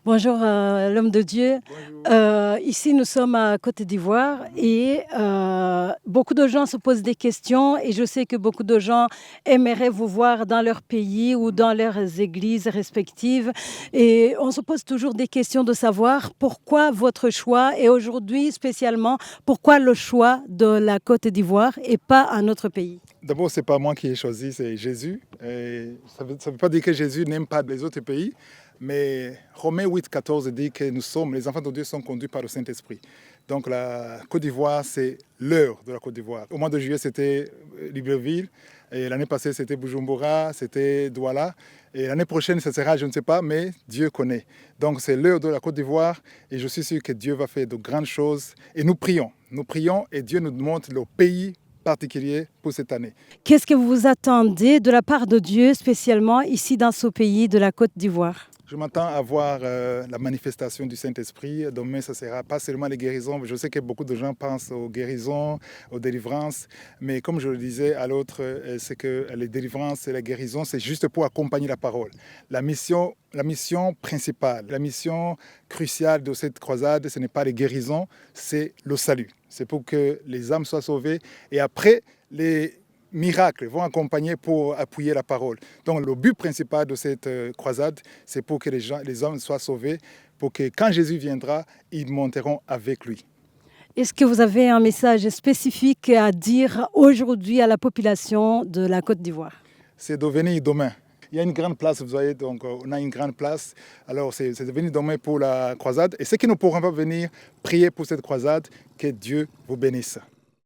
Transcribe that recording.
Bonjour, l'homme de Dieu. Bonjour. Ici, nous sommes à Côte d'Ivoire et beaucoup de gens se posent des questions et je sais que beaucoup de gens aimeraient vous voir dans leur pays ou dans leurs églises respectives. Et on se pose toujours des questions de savoir pourquoi votre choix et aujourd'hui spécialement, pourquoi le choix de la Côte d'Ivoire et pas un autre pays? D'abord, ce n'est pas moi qui ai choisi, c'est Jésus. Et ça ne veut pas dire que Jésus n'aime pas les autres pays, mais Romains 8, 14 dit que les enfants de Dieu sont conduits par le Saint-Esprit. Donc la Côte d'Ivoire, c'est l'heure de la Côte d'Ivoire. Au mois de juillet, c'était Libreville. Et l'année passée, c'était Bujumbura, c'était Douala. Et l'année prochaine, ce sera, je ne sais pas, mais Dieu connaît. Donc c'est l'heure de la Côte d'Ivoire et je suis sûr que Dieu va faire de grandes choses. Et nous prions et Dieu nous montre le pays particulier pour cette année. Qu'est-ce que vous attendez de la part de Dieu spécialement ici dans ce pays de la Côte d'Ivoire? Je m'attends à voir la manifestation du Saint-Esprit. Demain, ce ne sera pas seulement les guérisons. Je sais que beaucoup de gens pensent aux guérisons, aux délivrances. Mais comme je le disais à l'autre, c'est que les délivrances et les guérisons, c'est juste pour accompagner la parole. La mission principale, la mission cruciale de cette croisade, ce n'est pas les guérisons, c'est le salut. C'est pour que les âmes soient sauvées. Et après, les miracles vont accompagner pour appuyer la parole. Donc le but principal de cette croisade, c'est pour que les hommes soient sauvés, pour que quand Jésus viendra, ils monteront avec lui. Est-ce que vous avez un message spécifique à dire aujourd'hui à la population de la Côte d'Ivoire? C'est de venir demain. Il y a une grande place, vous voyez, donc on a une grande place. Alors c'est de venir demain pour la croisade. Et ceux qui ne pourront pas venir prier pour cette croisade, que Dieu vous bénisse.